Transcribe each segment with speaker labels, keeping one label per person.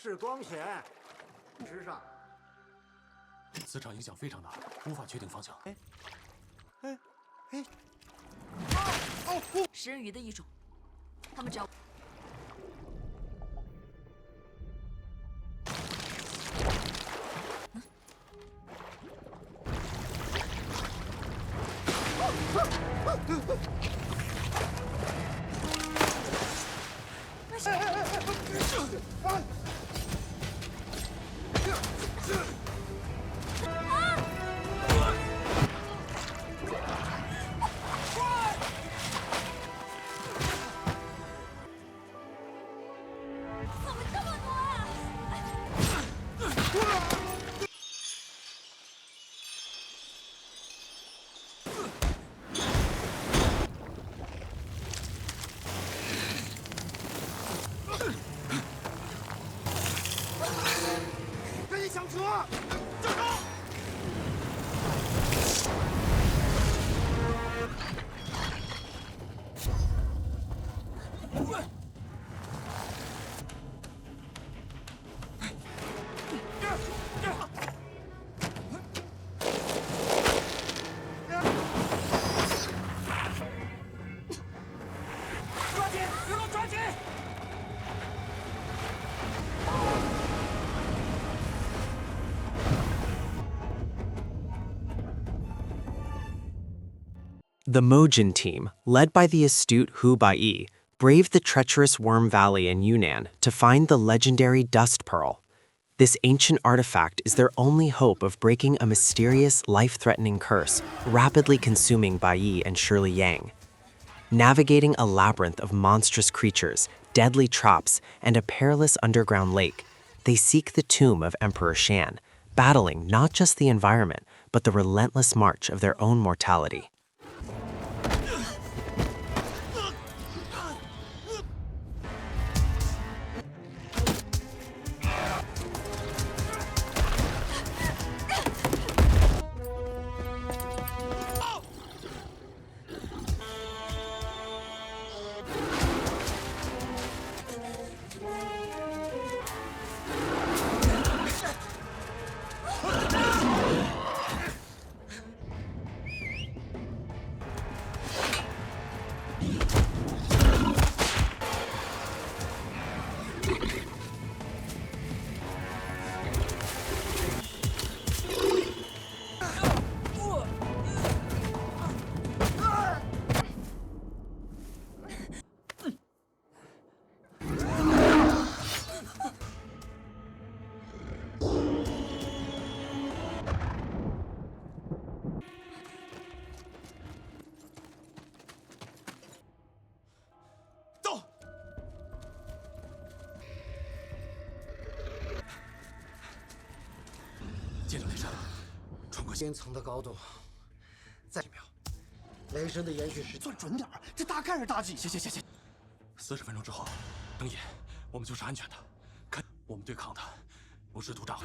Speaker 1: 是光线，时尚。
Speaker 2: 磁场影响非常大，无法确定方向。
Speaker 3: 食人鱼的一种，他们只要。
Speaker 4: The Mojin team, led by the astute Hu Bayi, braved the treacherous Worm Valley in Yunnan to find the legendary Dust Pearl. This ancient artifact is their only hope of breaking a mysterious, life-threatening curse rapidly consuming Bayi and Shirley Yang. Navigating a labyrinth of monstrous creatures, deadly traps, and a perilous underground lake, they seek the tomb of Emperor Shan, battling not just the environment, but the relentless march of their own mortality.
Speaker 1: 千层的高度，再1秒，雷声的延续时算准点儿，这大概是大忌。
Speaker 2: 行，40分钟之后，睁眼，我们就是安全的。看，我们对抗的不是土长。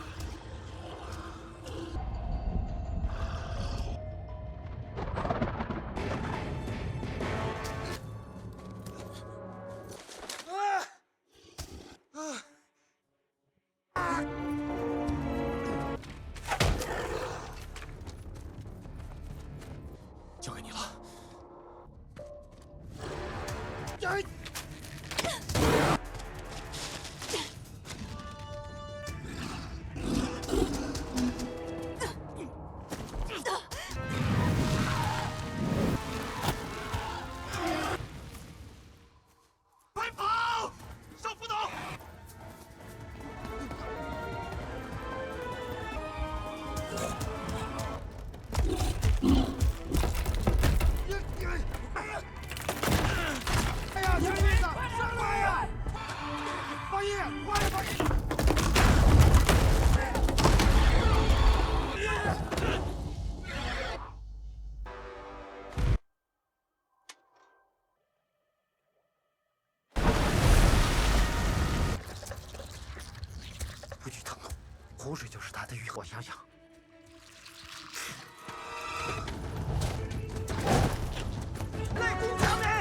Speaker 2: 交给你了。
Speaker 1: 快跑！手不动。不许疼，湖水就是他的欲。我想想。内攻强人！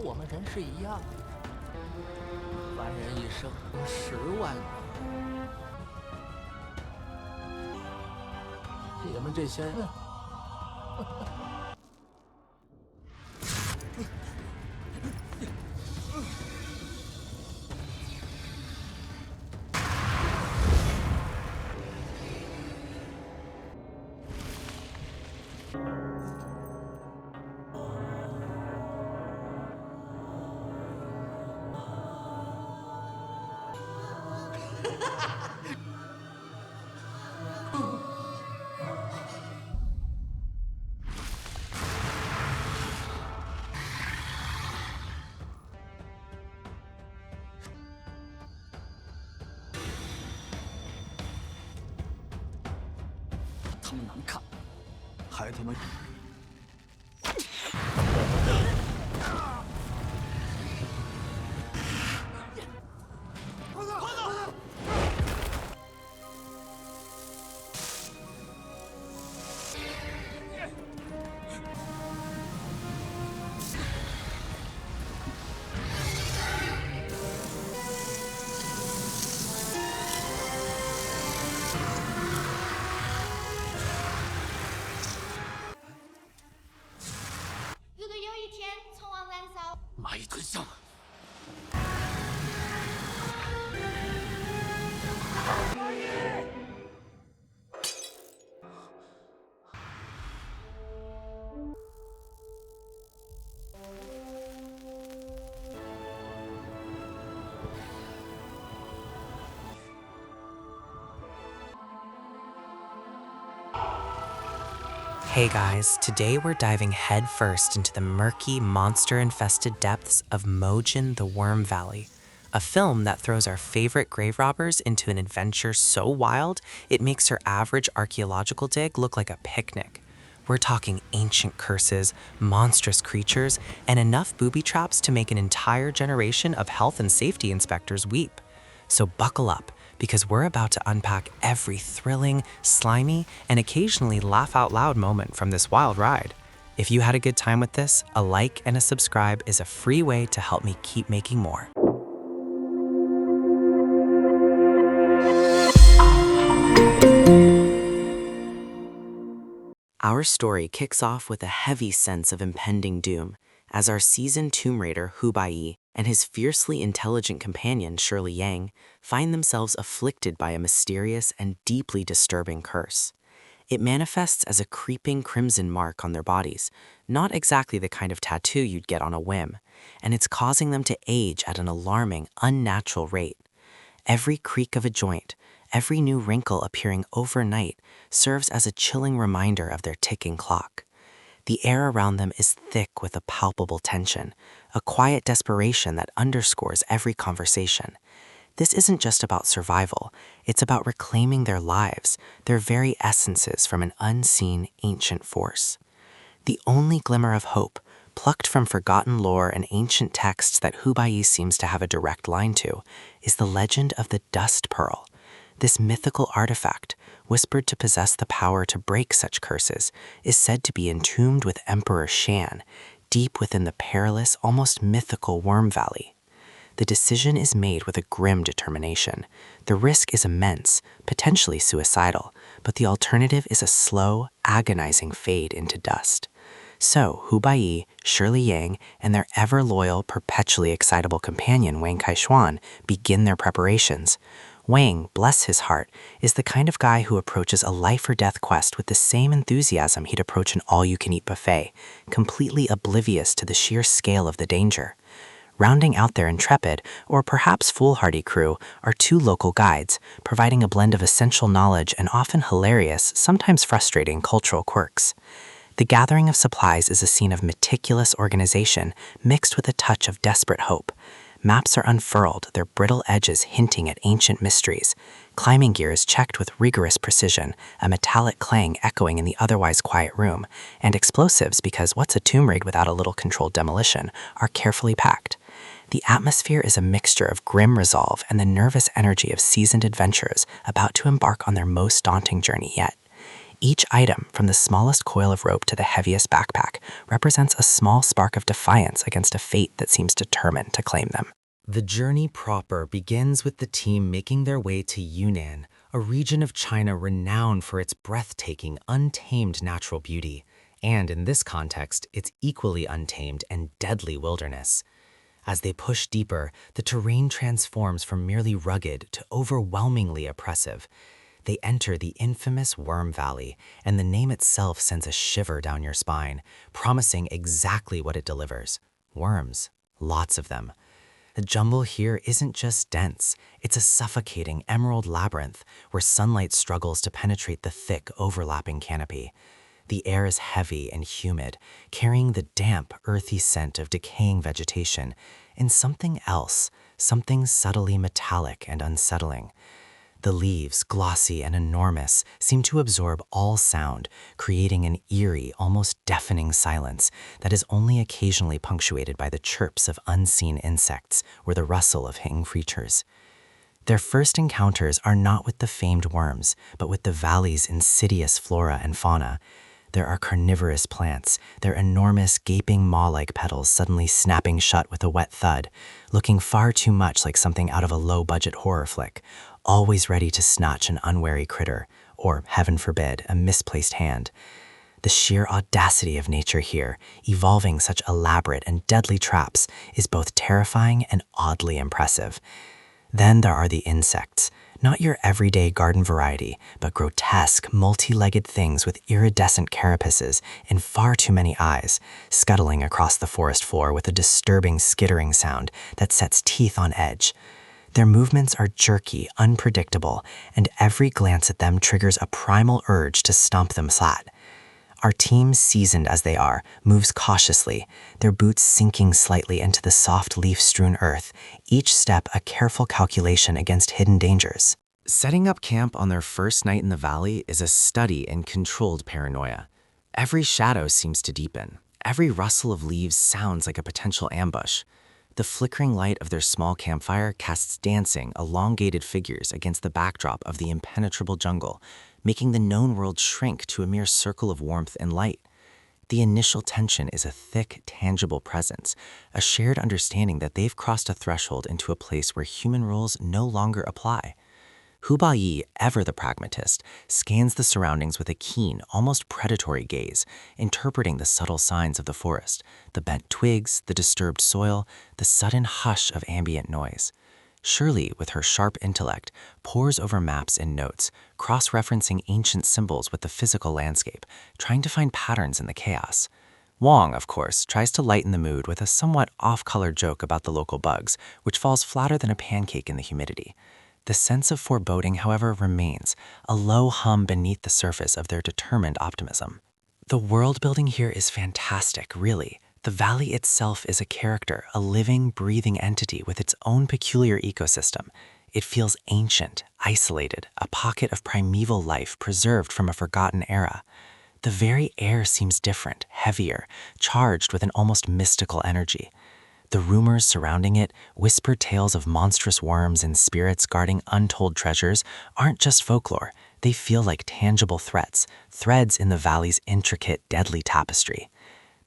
Speaker 5: 我们人是一样的，凡人一生有10万年。你们这些人，
Speaker 1: 他们难看，还他妈……
Speaker 6: 如果有一天从往燃烧，
Speaker 2: 蚂蚁吞象。
Speaker 4: Hey guys, today we're diving headfirst into the murky, monster-infested depths of Mojin the Worm Valley, a film that throws our favorite grave robbers into an adventure so wild it makes our average archaeological dig look like a picnic. We're talking ancient curses, monstrous creatures, and enough booby traps to make an entire generation of health and safety inspectors weep. So buckle up, because we're about to unpack every thrilling, slimy, and occasionally laugh out loud moment from this wild ride. If you had a good time with this, a like and a subscribe is a free way to help me keep making more. Our story kicks off with a heavy sense of impending doom, as our seasoned tomb raider Hu Bayi and his fiercely intelligent companion Shirley Yang find themselves afflicted by a mysterious and deeply disturbing curse. It manifests as a creeping crimson mark on their bodies, not exactly the kind of tattoo you'd get on a whim, and it's causing them to age at an alarming, unnatural rate. Every creak of a joint, every new wrinkle appearing overnight serves as a chilling reminder of their ticking clock. The air around them is thick with a palpable tension, a quiet desperation that underscores every conversation. This isn't just about survival, it's about reclaiming their lives, their very essences from an unseen ancient force. The only glimmer of hope, plucked from forgotten lore and ancient texts that Hu Bayi seems to have a direct line to, is the legend of the Dust Pearl. This mythical artifact, whispered to possess the power to break such curses, is said to be entombed with Emperor Shan, deep within the perilous, almost mythical Worm Valley. The decision is made with a grim determination. The risk is immense, potentially suicidal, but the alternative is a slow, agonizing fade into dust. So, Hu Bayi, Shirley Yang, and their ever-loyal, perpetually excitable companion Wang Kaishuan begin their preparations. Wang, bless his heart, is the kind of guy who approaches a life-or-death quest with the same enthusiasm he'd approach an all-you-can-eat buffet, completely oblivious to the sheer scale of the danger. Rounding out their intrepid, or perhaps foolhardy crew, are 2 local guides, providing a blend of essential knowledge and often hilarious, sometimes frustrating cultural quirks. The gathering of supplies is a scene of meticulous organization mixed with a touch of desperate hope. Maps are unfurled, their brittle edges hinting at ancient mysteries. Climbing gear is checked with rigorous precision, a metallic clang echoing in the otherwise quiet room, and explosives, because what's a tomb raid without a little controlled demolition, are carefully packed. The atmosphere is a mixture of grim resolve and the nervous energy of seasoned adventurers about to embark on their most daunting journey yet. Each item, from the smallest coil of rope to the heaviest backpack, represents a small spark of defiance against a fate that seems determined to claim them. The journey proper begins with the team making their way to Yunnan, a region of China renowned for its breathtaking, untamed natural beauty, and in this context, its equally untamed and deadly wilderness. As they push deeper, the terrain transforms from merely rugged to overwhelmingly oppressive. They enter the infamous Worm Valley, and the name itself sends a shiver down your spine, promising exactly what it delivers. Worms. Lots of them. The jungle here isn't just dense, it's a suffocating emerald labyrinth where sunlight struggles to penetrate the thick, overlapping canopy. The air is heavy and humid, carrying the damp, earthy scent of decaying vegetation, and something else, something subtly metallic and unsettling. The leaves, glossy and enormous, seem to absorb all sound, creating an eerie, almost deafening silence that is only occasionally punctuated by the chirps of unseen insects or the rustle of hanging creatures. Their first encounters are not with the famed worms, but with the valley's insidious flora and fauna. There are carnivorous plants, their enormous, gaping maw-like petals suddenly snapping shut with a wet thud, looking far too much like something out of a low-budget horror flick, always ready to snatch an unwary critter, or, heaven forbid, a misplaced hand. The sheer audacity of nature here, evolving such elaborate and deadly traps, is both terrifying and oddly impressive. Then there are the insects. Not your everyday garden variety, but grotesque, multi-legged things with iridescent carapaces and far too many eyes, scuttling across the forest floor with a disturbing skittering sound that sets teeth on edge. Their movements are jerky, unpredictable, and every glance at them triggers a primal urge to stomp them flat. Our team, seasoned as they are, moves cautiously, their boots sinking slightly into the soft leaf-strewn earth, each step a careful calculation against hidden dangers. Setting up camp on their first night in the valley is a study in controlled paranoia. Every shadow seems to deepen. Every rustle of leaves sounds like a potential ambush. The flickering light of their small campfire casts dancing, elongated figures against the backdrop of the impenetrable jungle, making the known world shrink to a mere circle of warmth and light. The initial tension is a thick, tangible presence, a shared understanding that they've crossed a threshold into a place where human rules no longer apply. Hu Bayi, ever the pragmatist, scans the surroundings with a keen, almost predatory gaze, interpreting the subtle signs of the forest, the bent twigs, the disturbed soil, the sudden hush of ambient noise. Shirley, with her sharp intellect, pores over maps and notes, cross-referencing ancient symbols with the physical landscape, trying to find patterns in the chaos. Wong, of course, tries to lighten the mood with a somewhat off-color joke about the local bugs, which falls flatter than a pancake in the humidity. The sense of foreboding, however, remains, a low hum beneath the surface of their determined optimism. The world-building here is fantastic, really. The valley itself is a character, a living, breathing entity with its own peculiar ecosystem. It feels ancient, isolated, a pocket of primeval life preserved from a forgotten era. The very air seems different, heavier, charged with an almost mystical energy. The rumors surrounding it, whispered tales of monstrous worms and spirits guarding untold treasures, aren't just folklore. They feel like tangible threats, threads in the valley's intricate, deadly tapestry.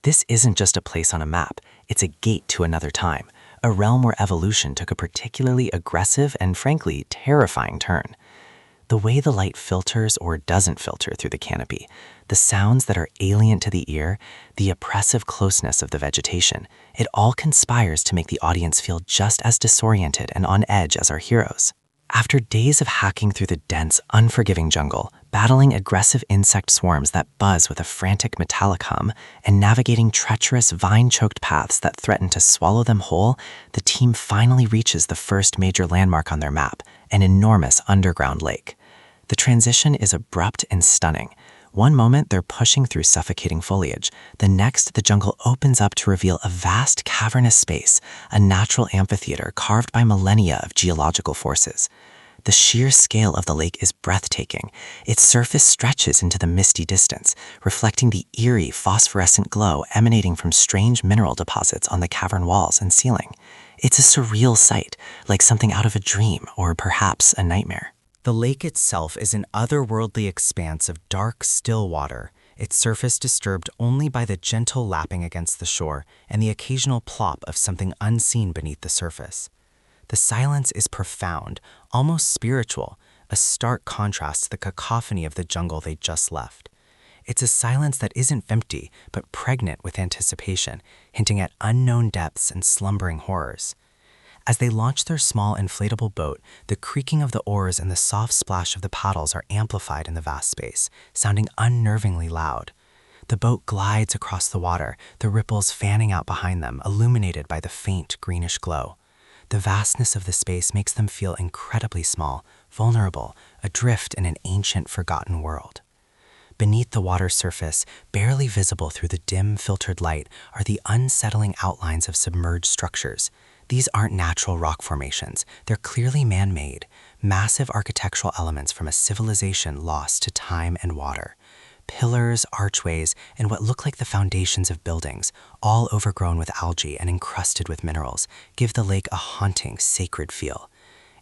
Speaker 4: This isn't just a place on a map, it's a gate to another time, a realm where evolution took a particularly aggressive and, frankly, terrifying turn. The way the light filters or doesn't filter through the canopy, the sounds that are alien to the ear, the oppressive closeness of the vegetation, it all conspires to make the audience feel just as disoriented and on edge as our heroes. After days of hacking through the dense, unforgiving jungle, battling aggressive insect swarms that buzz with a frantic metallic hum, and navigating treacherous, vine-choked paths that threaten to swallow them whole, the team finally reaches the first major landmark on their map, an enormous underground lake. The transition is abrupt and stunning. One moment, they're pushing through suffocating foliage. The next, the jungle opens up to reveal a vast cavernous space, a natural amphitheater carved by millennia of geological forces. The sheer scale of the lake is breathtaking. Its surface stretches into the misty distance, reflecting the eerie phosphorescent glow emanating from strange mineral deposits on the cavern walls and ceiling. It's a surreal sight, like something out of a dream or perhaps a nightmare. The lake itself is an otherworldly expanse of dark, still water, its surface disturbed only by the gentle lapping against the shore and the occasional plop of something unseen beneath the surface. The silence is profound, almost spiritual, a stark contrast to the cacophony of the jungle they just left. It's a silence that isn't empty, but pregnant with anticipation, hinting at unknown depths and slumbering horrors. As they launch their small inflatable boat, the creaking of the oars and the soft splash of the paddles are amplified in the vast space, sounding unnervingly loud. The boat glides across the water, the ripples fanning out behind them, illuminated by the faint greenish glow. The vastness of the space makes them feel incredibly small, vulnerable, adrift in an ancient, forgotten world. Beneath the water's surface, barely visible through the dim, filtered light, are the unsettling outlines of submerged structures. These aren't natural rock formations. They're clearly man-made, massive architectural elements from a civilization lost to time and water. Pillars, archways, and what look like the foundations of buildings, all overgrown with algae and encrusted with minerals, give the lake a haunting, sacred feel.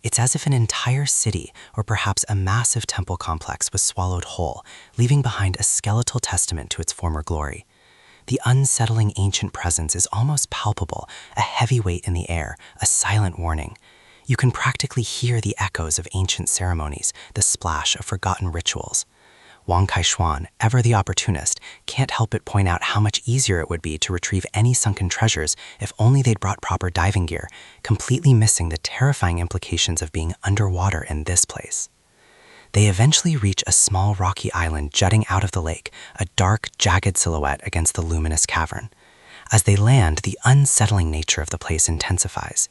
Speaker 4: It's as if an entire city, or perhaps a massive temple complex, was swallowed whole, leaving behind a skeletal testament to its former glory. The unsettling ancient presence is almost palpable, a heavy weight in the air, a silent warning. You can practically hear the echoes of ancient ceremonies, the splash of forgotten rituals. Wang Kaishuan, ever the opportunist, can't help but point out how much easier it would be to retrieve any sunken treasures if only they'd brought proper diving gear, completely missing the terrifying implications of being underwater in this place. They eventually reach a small rocky island jutting out of the lake, a dark, jagged silhouette against the luminous cavern. As they land, the unsettling nature of the place intensifies.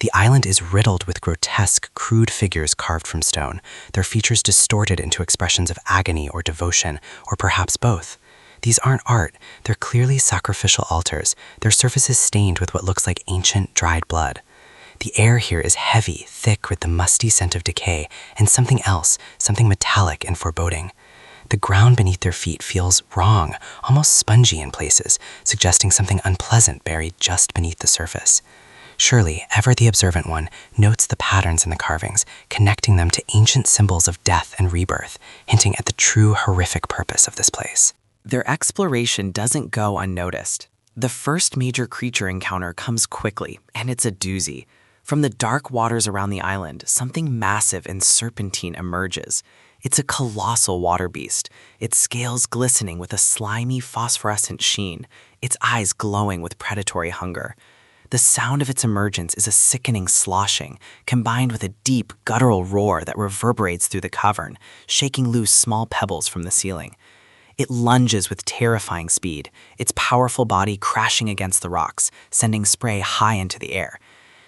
Speaker 4: The island is riddled with grotesque, crude figures carved from stone, their features distorted into expressions of agony or devotion, or perhaps both. These aren't art, they're clearly sacrificial altars, their surfaces stained with what looks like ancient, dried blood. The air here is heavy, thick with the musty scent of decay, and something else, something metallic and foreboding. The ground beneath their feet feels wrong, almost spongy in places, suggesting something unpleasant buried just beneath the surface. Surely, ever the observant one notes the patterns in the carvings, connecting them to ancient symbols of death and rebirth, hinting at the true horrific purpose of this place. Their exploration doesn't go unnoticed. The first major creature encounter comes quickly, and it's a doozy. From the dark waters around the island, something massive and serpentine emerges. It's a colossal water beast, its scales glistening with a slimy phosphorescent sheen, its eyes glowing with predatory hunger. The sound of its emergence is a sickening sloshing, combined with a deep, guttural roar that reverberates through the cavern, shaking loose small pebbles from the ceiling. It lunges with terrifying speed, its powerful body crashing against the rocks, sending spray high into the air.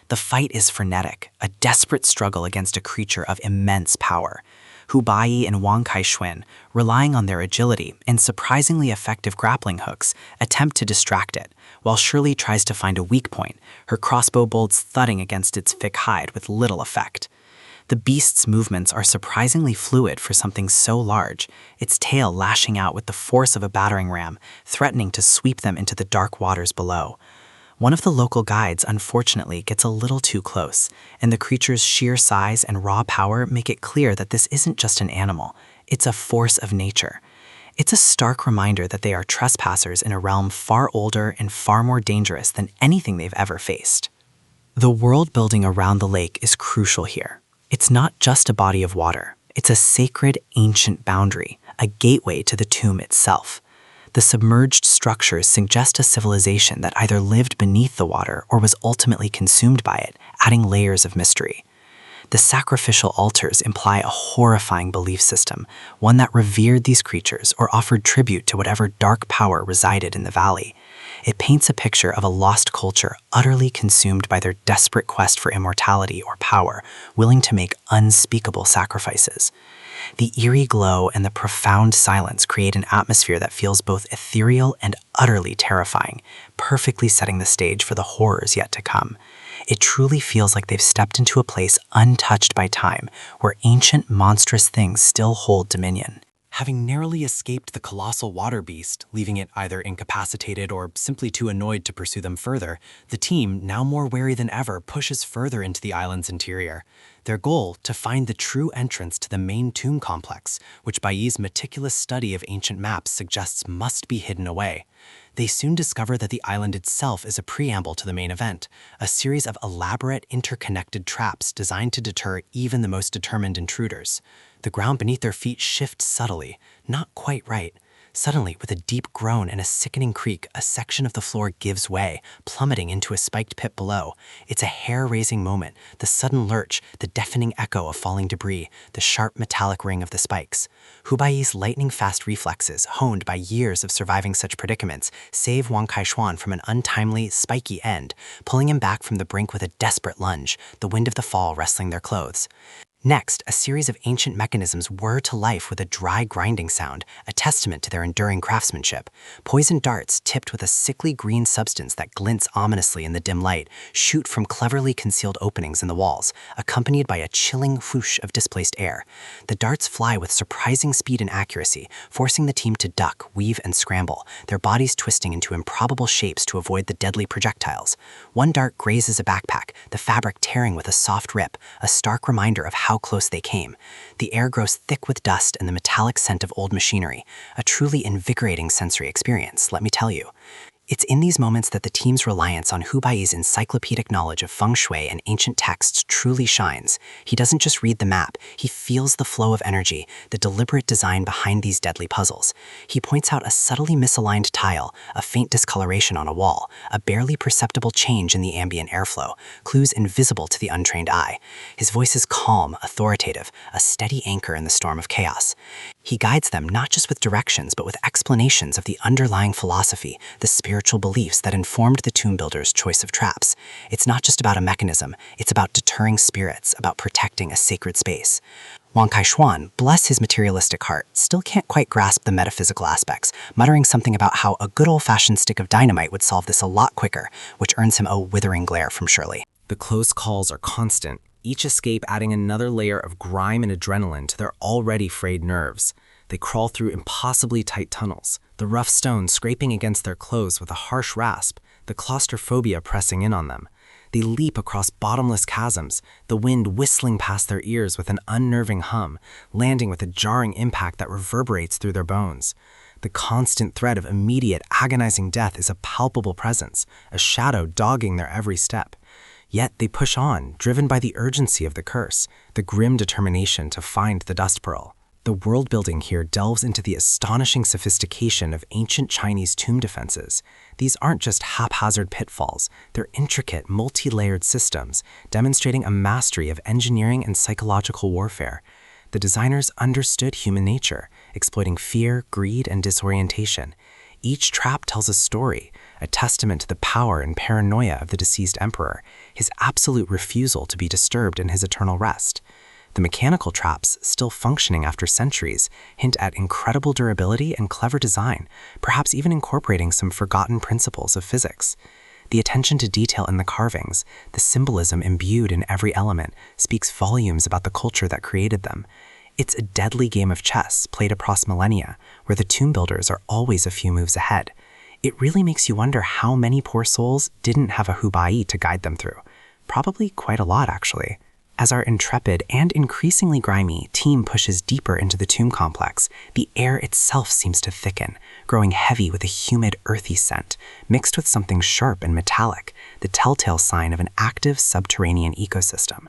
Speaker 4: The fight is frenetic, a desperate struggle against a creature of immense power. Hu Bayi and Wang Kaishuan, relying on their agility and surprisingly effective grappling hooks, attempt to distract it, while Shirley tries to find a weak point, her crossbow bolts thudding against its thick hide with little effect. The beast's movements are surprisingly fluid for something so large, its tail lashing out with the force of a battering ram, threatening to sweep them into the dark waters below. One of the local guides, unfortunately, gets a little too close, and the creature's sheer size and raw power make it clear that this isn't just an animal, it's a force of nature. It's a stark reminder that they are trespassers in a realm far older and far more dangerous than anything they've ever faced. The world building around the lake is crucial here. It's not just a body of water, it's a sacred, ancient boundary, a gateway to the tomb itself. The submerged structures suggest a civilization that either lived beneath the water or was ultimately consumed by it, adding layers of mystery. The sacrificial altars imply a horrifying belief system, one that revered these creatures or offered tribute to whatever dark power resided in the valley. It paints a picture of a lost culture utterly consumed by their desperate quest for immortality or power, willing to make unspeakable sacrifices. The eerie glow and the profound silence create an atmosphere that feels both ethereal and utterly terrifying, perfectly setting the stage for the horrors yet to come. It truly feels like they've stepped into a place untouched by time, where ancient, monstrous things still hold dominion. Having narrowly escaped the colossal water beast, leaving it either incapacitated or simply too annoyed to pursue them further, the team, now more wary than ever, pushes further into the island's interior. Their goal, to find the true entrance to the main tomb complex, which Baiyi's meticulous study of ancient maps suggests must be hidden away. They soon discover that the island itself is a preamble to the main event, a series of elaborate, interconnected traps designed to deter even the most determined intruders. The ground beneath their feet shifts subtly, not quite right. Suddenly, with a deep groan and a sickening creak, a section of the floor gives way, plummeting into a spiked pit below. It's a hair-raising moment, the sudden lurch, the deafening echo of falling debris, the sharp metallic ring of the spikes. Hu Baiyi's lightning-fast reflexes, honed by years of surviving such predicaments, save Wang Kaishuan from an untimely, spiky end, pulling him back from the brink with a desperate lunge, the wind of the fall wrestling their clothes. Next, a series of ancient mechanisms whir to life with a dry grinding sound, a testament to their enduring craftsmanship. Poisoned darts, tipped with a sickly green substance that glints ominously in the dim light, shoot from cleverly concealed openings in the walls, accompanied by a chilling whoosh of displaced air. The darts fly with surprising speed and accuracy, forcing the team to duck, weave, and scramble, their bodies twisting into improbable shapes to avoid the deadly projectiles. One dart grazes a backpack, the fabric tearing with a soft rip, a stark reminder of how close they came. The air grows thick with dust and the metallic scent of old machinery, a truly invigorating sensory experience, let me tell you. It's in these moments that the team's reliance on Hu Baiyi's encyclopedic knowledge of feng shui and ancient texts truly shines. He doesn't just read the map, he feels the flow of energy, the deliberate design behind these deadly puzzles. He points out a subtly misaligned tile, a faint discoloration on a wall, a barely perceptible change in the ambient airflow, clues invisible to the untrained eye. His voice is calm, authoritative, a steady anchor in the storm of chaos. He guides them not just with directions, but with explanations of the underlying philosophy, the spiritual beliefs that informed the tomb builder's choice of traps. It's not just about a mechanism, it's about deterring spirits, about protecting a sacred space. Wang Kaishuan, bless his materialistic heart, still can't quite grasp the metaphysical aspects, muttering something about how a good old-fashioned stick of dynamite would solve this a lot quicker, which earns him a withering glare from Shirley.
Speaker 7: The close calls are constant, each escape adding another layer of grime and adrenaline to their already frayed nerves. They crawl through impossibly tight tunnels, the rough stone scraping against their clothes with a harsh rasp, the claustrophobia pressing in on them. They leap across bottomless chasms, the wind whistling past their ears with an unnerving hum, landing with a jarring impact that reverberates through their bones. The constant threat of immediate, agonizing death is a palpable presence, a shadow dogging their every step. Yet they push on, driven by the urgency of the curse, the grim determination to find the dust pearl. The world building here delves into the astonishing sophistication of ancient Chinese tomb defenses. These aren't just haphazard pitfalls, they're intricate, multi-layered systems, demonstrating a mastery of engineering and psychological warfare. The designers understood human nature, exploiting fear, greed, and disorientation. Each trap tells a story, a testament to the power and paranoia of the deceased emperor, his absolute refusal to be disturbed in his eternal rest. The mechanical traps, still functioning after centuries, hint at incredible durability and clever design, perhaps even incorporating some forgotten principles of physics. The attention to detail in the carvings, the symbolism imbued in every element, speaks volumes about the culture that created them. It's a deadly game of chess played across millennia, where the tomb builders are always a few moves ahead. It really makes you wonder how many poor souls didn't have a Hu Bayi to guide them through. Probably quite a lot, actually. As our intrepid and increasingly grimy team pushes deeper into the tomb complex, the air itself seems to thicken, growing heavy with a humid, earthy scent, mixed with something sharp and metallic, the telltale sign of an active subterranean ecosystem.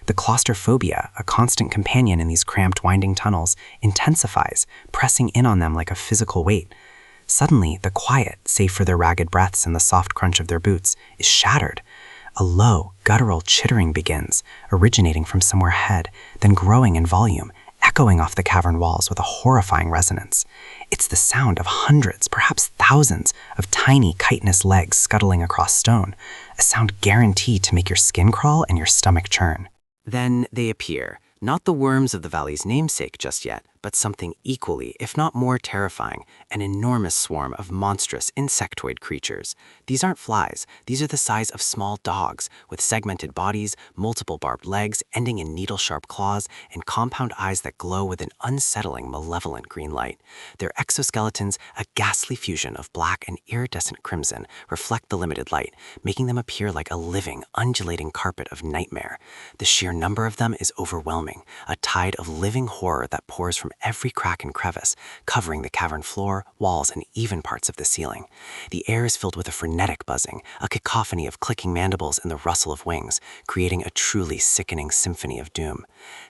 Speaker 7: The claustrophobia, a constant companion in these cramped, winding tunnels, intensifies, pressing in on them like a physical weight. Suddenly, the quiet, save for their ragged breaths and the soft crunch of their boots, is shattered. A low, guttural chittering begins, originating from somewhere ahead, then growing in volume, echoing off the cavern walls with a horrifying resonance. It's the sound of hundreds, perhaps thousands, of tiny chitinous legs scuttling across stone, a sound guaranteed to make your skin crawl and your stomach churn.
Speaker 4: Then they appear, not the worms of the valley's namesake just yet, but something equally, if not more terrifying, an enormous swarm of monstrous insectoid creatures. These aren't flies, these are the size of small dogs, with segmented bodies, multiple barbed legs ending in needle-sharp claws, and compound eyes that glow with an unsettling, malevolent green light. Their exoskeletons, a ghastly fusion of black and iridescent crimson, reflect the limited light, making them appear like a living, undulating carpet of nightmare. The sheer number of them is overwhelming, a tide of living horror that pours from every crack and crevice, covering the cavern floor, walls, and even parts of the ceiling. The air is filled with a frenetic buzzing, a cacophony of clicking mandibles and the rustle of wings, creating a truly sickening symphony of doom.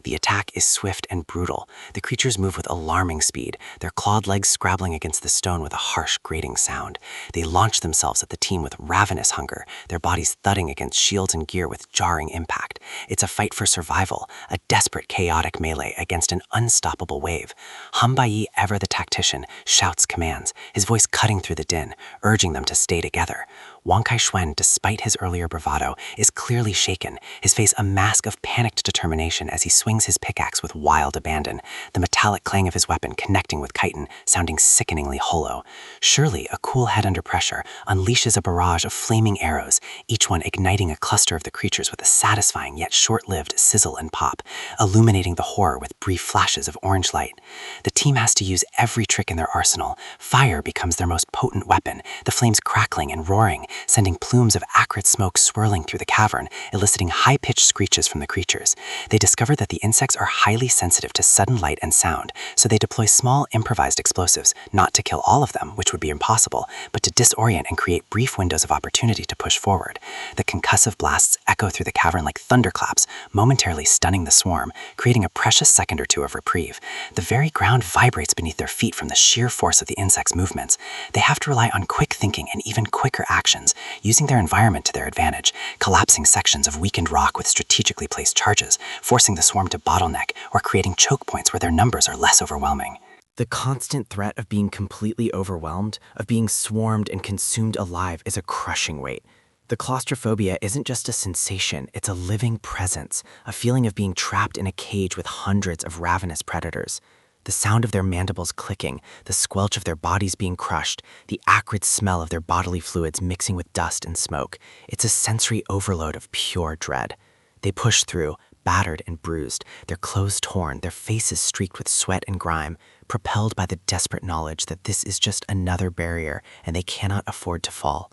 Speaker 4: The attack is swift and brutal. The creatures move with alarming speed, their clawed legs scrabbling against the stone with a harsh, grating sound. They launch themselves at the team with ravenous hunger, their bodies thudding against shields and gear with jarring impact. It's a fight for survival, a desperate, chaotic melee against an unstoppable wave. Hu Bayi, ever the tactician, shouts commands, his voice cutting through the din, urging them to stay together. Wang Kaixuan, despite his earlier bravado, is clearly shaken, his face a mask of panicked determination as he swings his pickaxe with wild abandon, the metallic clang of his weapon connecting with chitin, sounding sickeningly hollow. Surely, a cool head under pressure unleashes a barrage of flaming arrows, each one igniting a cluster of the creatures with a satisfying yet short-lived sizzle and pop, illuminating the horror with brief flashes of orange light. The team has to use every trick in their arsenal. Fire becomes their most potent weapon, the flames crackling and roaring, sending plumes of acrid smoke swirling through the cavern, eliciting high-pitched screeches from the creatures. They discover that the insects are highly sensitive to sudden light and sound, so they deploy small improvised explosives, not to kill all of them, which would be impossible, but to disorient and create brief windows of opportunity to push forward. The concussive blasts echo through the cavern like thunderclaps, momentarily stunning the swarm, creating a precious second or two of reprieve. The very ground vibrates beneath their feet from the sheer force of the insects' movements. They have to rely on quick thinking and even quicker actions, using their environment to their advantage, collapsing sections of weakened rock with strategically placed charges, forcing the swarm to bottleneck, or creating choke points where their numbers are less overwhelming.
Speaker 7: The constant threat of being completely overwhelmed, of being swarmed and consumed alive, is a crushing weight. The claustrophobia isn't just a sensation, it's a living presence, a feeling of being trapped in a cage with hundreds of ravenous predators. The sound of their mandibles clicking, the squelch of their bodies being crushed, the acrid smell of their bodily fluids mixing with dust and smoke. It's a sensory overload of pure dread. They push through, battered and bruised, their clothes torn, their faces streaked with sweat and grime, propelled by the desperate knowledge that this is just another barrier and they cannot afford to fall.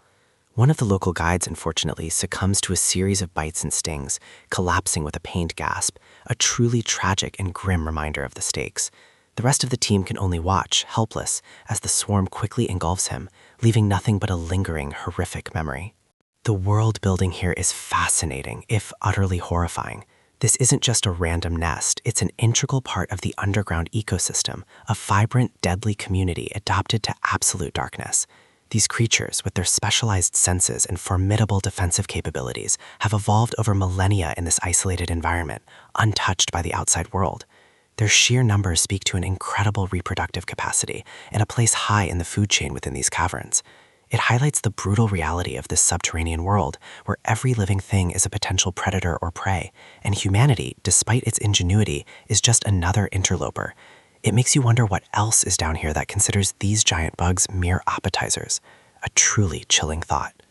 Speaker 7: One of the local guides, unfortunately, succumbs to a series of bites and stings, collapsing with a pained gasp, a truly tragic and grim reminder of the stakes. The rest of the team can only watch, helpless, as the swarm quickly engulfs him, leaving nothing but a lingering, horrific memory. The world building here is fascinating, if utterly horrifying. This isn't just a random nest, it's an integral part of the underground ecosystem, a vibrant, deadly community adapted to absolute darkness. These creatures, with their specialized senses and formidable defensive capabilities, have evolved over millennia in this isolated environment, untouched by the outside world. Their sheer numbers speak to an incredible reproductive capacity and a place high in the food chain within these caverns. It highlights the brutal reality of this subterranean world, where every living thing is a potential predator or prey, and humanity, despite its ingenuity, is just another interloper. It makes you wonder what else is down here that considers these giant bugs mere appetizers. A truly chilling thought.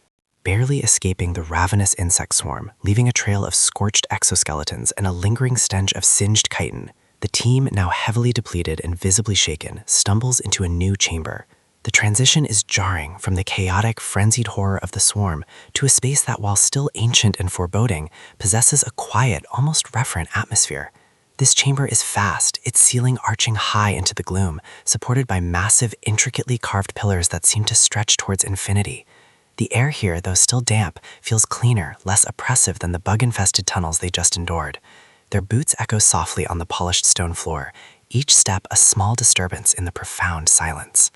Speaker 7: Barely escaping the ravenous insect swarm, leaving a trail of scorched exoskeletons and a lingering stench of singed chitin, the team, now heavily depleted and visibly shaken, stumbles into a new chamber. The transition is jarring from the chaotic, frenzied horror of the swarm to a space that, while still ancient and foreboding, possesses a quiet, almost reverent atmosphere. This chamber is vast, its ceiling arching high into the gloom, supported by massive, intricately carved pillars that seem to stretch towards infinity. The air here, though still damp, feels cleaner, less oppressive than the bug-infested tunnels they just endured. Their boots echo softly on the polished stone floor, each step a small disturbance in the profound silence.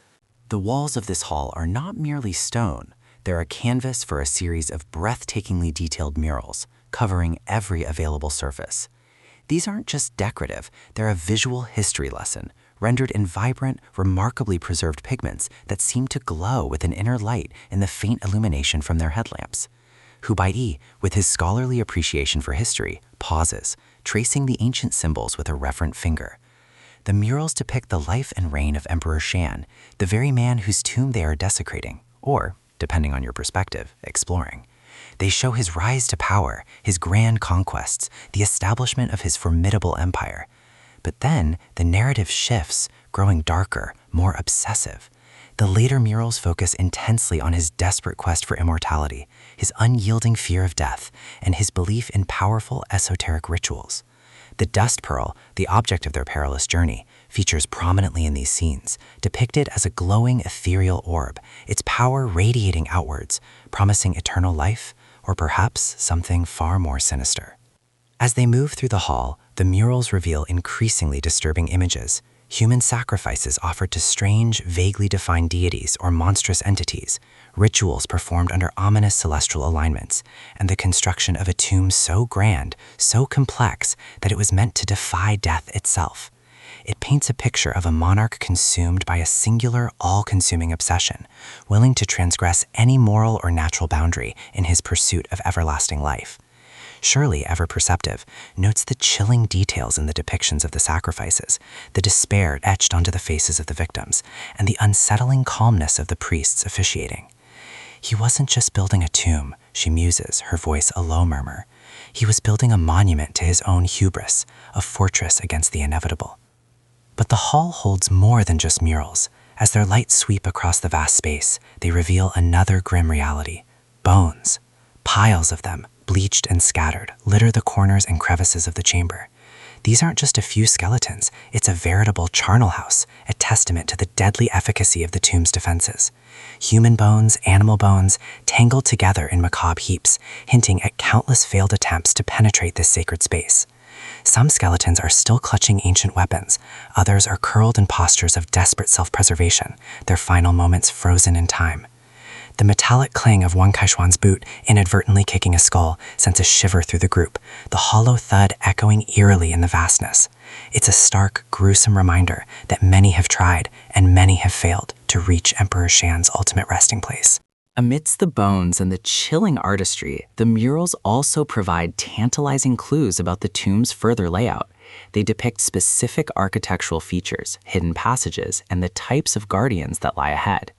Speaker 8: The walls of this hall are not merely stone. They're a canvas for a series of breathtakingly detailed murals, covering every available surface. These aren't just decorative, they're a visual history lesson, rendered in vibrant, remarkably preserved pigments that seem to glow with an inner light in the faint illumination from their headlamps. Hu Bayi, with his scholarly appreciation for history, pauses, tracing the ancient symbols with a reverent finger. The murals depict the life and reign of Emperor Shan, the very man whose tomb they are desecrating, or, depending on your perspective, exploring. They show his rise to power, his grand conquests, the establishment of his formidable empire. But then, the narrative shifts, growing darker, more obsessive. The later murals focus intensely on his desperate quest for immortality, his unyielding fear of death, and his belief in powerful esoteric rituals. The dust pearl, the object of their perilous journey, features prominently in these scenes, depicted as a glowing ethereal orb, its power radiating outwards, promising eternal life, or perhaps something far more sinister. As they move through the hall, the murals reveal increasingly disturbing images, human sacrifices offered to strange, vaguely defined deities or monstrous entities, rituals performed under ominous celestial alignments, and the construction of a tomb so grand, so complex, that it was meant to defy death itself. It paints a picture of a monarch consumed by a singular, all-consuming obsession, willing to transgress any moral or natural boundary in his pursuit of everlasting life. Shirley, ever perceptive, notes the chilling details in the depictions of the sacrifices, the despair etched onto the faces of the victims, and the unsettling calmness of the priests officiating. He wasn't just building a tomb, she muses, her voice a low murmur. He was building a monument to his own hubris, a fortress against the inevitable. But the hall holds more than just murals. As their lights sweep across the vast space, they reveal another grim reality. Bones. Piles of them, bleached and scattered, litter the corners and crevices of the chamber. These aren't just a few skeletons, it's a veritable charnel house, a testament to the deadly efficacy of the tomb's defenses. Human bones, animal bones, tangled together in macabre heaps, hinting at countless failed attempts to penetrate this sacred space. Some skeletons are still clutching ancient weapons, others are curled in postures of desperate self-preservation, their final moments frozen in time. The metallic clang of Wang Kaishuan's boot, inadvertently kicking a skull, sends a shiver through the group, the hollow thud echoing eerily in the vastness. It's a stark, gruesome reminder that many have tried, and many have failed, to reach Emperor Shan's ultimate resting place.
Speaker 7: Amidst the bones and the chilling artistry, the murals also provide tantalizing clues about the tomb's further layout. They depict specific architectural features, hidden passages, and the types of guardians that lie ahead.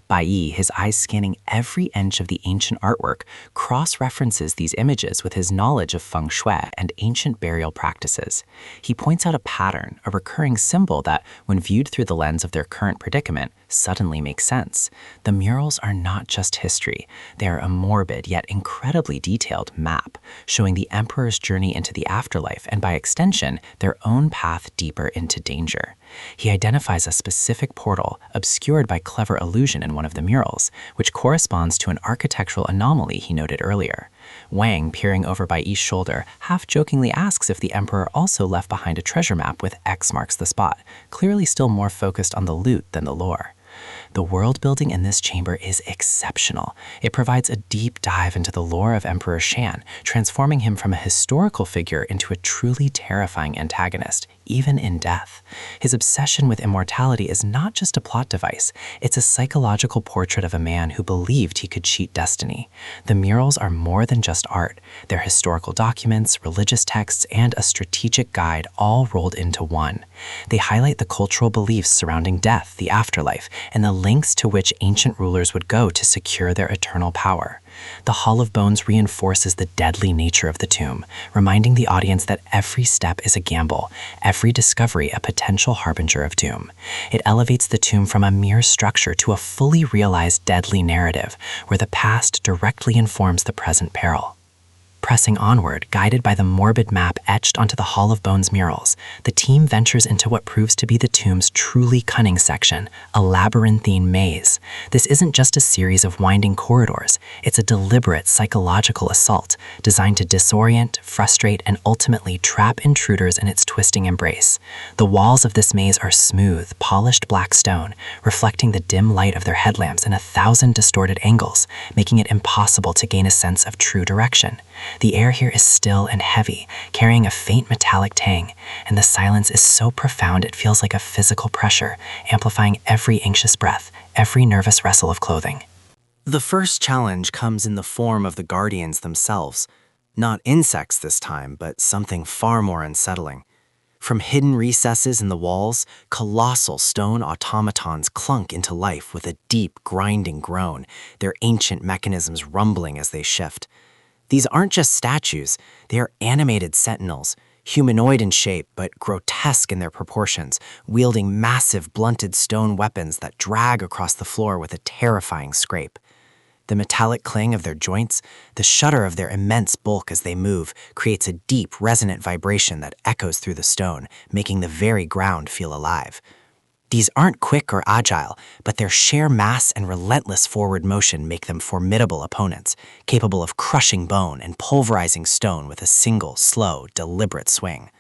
Speaker 7: Bayi, his eyes scanning every inch of the ancient artwork, cross-references these images with his knowledge of feng shui and ancient burial practices. He points out a pattern, a recurring symbol that, when viewed through the lens of their current predicament, suddenly makes sense. The murals are not just history. They are a morbid yet incredibly detailed map, showing the emperor's journey into the afterlife and, by extension, their own path deeper into danger. He identifies a specific portal, obscured by clever illusion in one of the murals, which corresponds to an architectural anomaly he noted earlier. Wang, peering over Baiyi's shoulder, half-jokingly asks if the emperor also left behind a treasure map with X marks the spot, clearly still more focused on the loot than the lore. The world building in this chamber is exceptional. It provides a deep dive into the lore of Emperor Shan, transforming him from a historical figure into a truly terrifying antagonist, even in death. His obsession with immortality is not just a plot device, it's a psychological portrait of a man who believed he could cheat destiny. The murals are more than just art. They're historical documents, religious texts, and a strategic guide all rolled into one. They highlight the cultural beliefs surrounding death, the afterlife, and the lengths to which ancient rulers would go to secure their eternal power. The Hall of Bones reinforces the deadly nature of the tomb, reminding the audience that every step is a gamble, every discovery a potential harbinger of doom. It elevates the tomb from a mere structure to a fully realized deadly narrative, where the past directly informs the present peril. Pressing onward, guided by the morbid map etched onto the Hall of Bones murals, the team ventures into what proves to be the tomb's truly cunning section, a labyrinthine maze. This isn't just a series of winding corridors, it's a deliberate psychological assault designed to disorient, frustrate, and ultimately trap intruders in its twisting embrace. The walls of this maze are smooth, polished black stone, reflecting the dim light of their headlamps in 1,000 distorted angles, making it impossible to gain a sense of true direction. The air here is still and heavy, carrying a faint metallic tang, and the silence is so profound it feels like a physical pressure, amplifying every anxious breath, every nervous rustle of clothing. The first challenge comes in the form of the guardians themselves. Not insects this time, but something far more unsettling. From hidden recesses in the walls, colossal stone automatons clunk into life with a deep, grinding groan, their ancient mechanisms rumbling as they shift. These aren't just statues, they are animated sentinels, humanoid in shape but grotesque in their proportions, wielding massive blunted stone weapons that drag across the floor with a terrifying scrape. The metallic cling of their joints, the shudder of their immense bulk as they move, creates a deep, resonant vibration that echoes through the stone, making the very ground feel alive. These aren't quick or agile, but their sheer mass and relentless forward motion make them formidable opponents, capable of crushing bone and pulverizing stone with a single, slow, deliberate swing.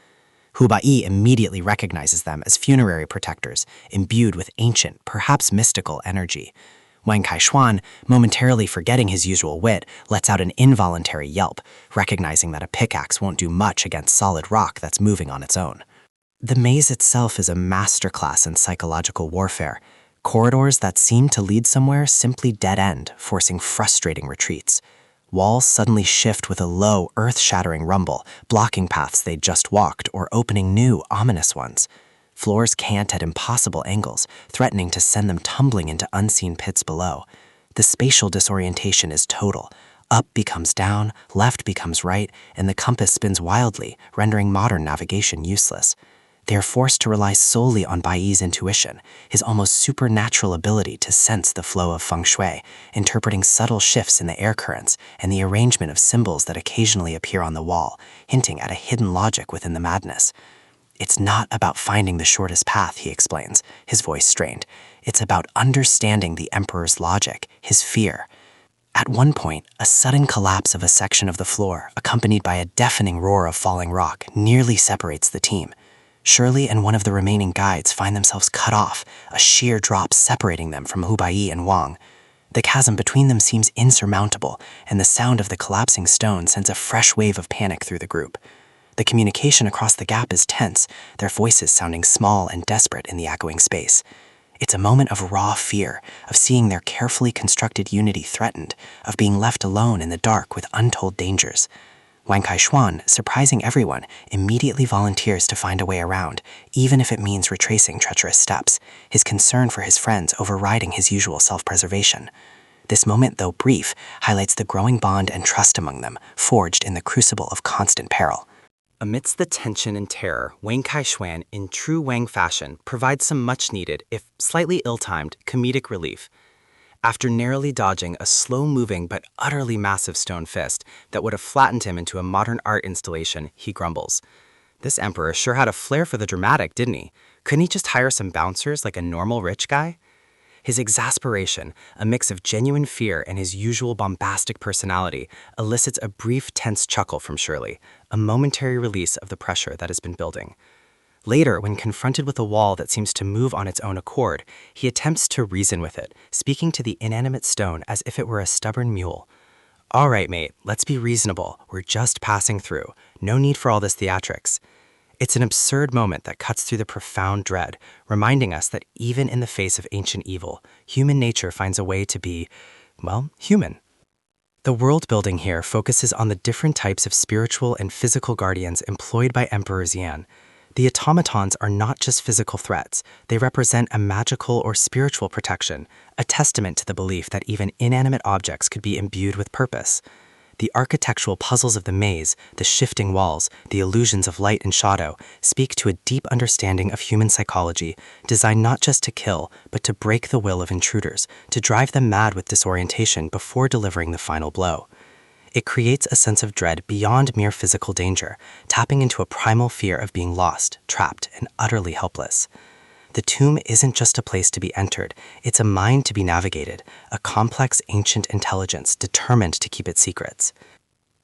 Speaker 7: Hu Bayi immediately recognizes them as funerary protectors, imbued with ancient, perhaps mystical energy. Wang Kaishuan, momentarily forgetting his usual wit, lets out an involuntary yelp, recognizing that a pickaxe won't do much against solid rock that's moving on its own. The maze itself is a masterclass in psychological warfare. Corridors that seem to lead somewhere simply dead end, forcing frustrating retreats. Walls suddenly shift with a low, earth-shattering rumble, blocking paths they'd just walked or opening new, ominous ones. Floors cant at impossible angles, threatening to send them tumbling into unseen pits below. The spatial disorientation is total. Up becomes down, left becomes right, and the compass spins wildly, rendering modern navigation useless. They are forced to rely solely on Baiyi's intuition, his almost supernatural ability to sense the flow of feng shui, interpreting subtle shifts in the air currents and the arrangement of symbols that occasionally appear on the wall, hinting at a hidden logic within the madness. It's not about finding the shortest path, he explains, his voice strained. It's about understanding the Emperor's logic, his fear. At one point, a sudden collapse of a section of the floor, accompanied by a deafening roar of falling rock, nearly separates the team. Shirley and one of the remaining guides find themselves cut off, a sheer drop separating them from Hu Bayi and Wang. The chasm between them seems insurmountable, and the sound of the collapsing stone sends a fresh wave of panic through the group. The communication across the gap is tense, their voices sounding small and desperate in the echoing space. It's a moment of raw fear, of seeing their carefully constructed unity threatened, of being left alone in the dark with untold dangers. Wang Kaishuan, surprising everyone, immediately volunteers to find a way around, even if it means retracing treacherous steps, his concern for his friends overriding his usual self-preservation. This moment, though brief, highlights the growing bond and trust among them, forged in the crucible of constant peril. Amidst the tension and terror, Wang Kaishuan, in true Wang fashion, provides some much-needed, if slightly ill-timed, comedic relief. After narrowly dodging a slow-moving but utterly massive stone fist that would have flattened him into a modern art installation, he grumbles. This emperor sure had a flair for the dramatic, didn't he? Couldn't he just hire some bouncers like a normal rich guy? His exasperation, a mix of genuine fear and his usual bombastic personality, elicits a brief, tense chuckle from Shirley, a momentary release of the pressure that has been building. Later, when confronted with a wall that seems to move on its own accord, he attempts to reason with it, speaking to the inanimate stone as if it were a stubborn mule. "All right, mate, let's be reasonable. We're just passing through. No need for all this theatrics." It's an absurd moment that cuts through the profound dread, reminding us that even in the face of ancient evil, human nature finds a way to be, well, human. The world building here focuses on the different types of spiritual and physical guardians employed by Emperor Xian. The automatons are not just physical threats, they represent a magical or spiritual protection, a testament to the belief that even inanimate objects could be imbued with purpose. The architectural puzzles of the maze, the shifting walls, the illusions of light and shadow speak to a deep understanding of human psychology, designed not just to kill, but to break the will of intruders, to drive them mad with disorientation before delivering the final blow. It creates a sense of dread beyond mere physical danger, tapping into a primal fear of being lost, trapped, and utterly helpless. The tomb isn't just a place to be entered, it's a mind to be navigated, a complex ancient intelligence determined to keep its secrets.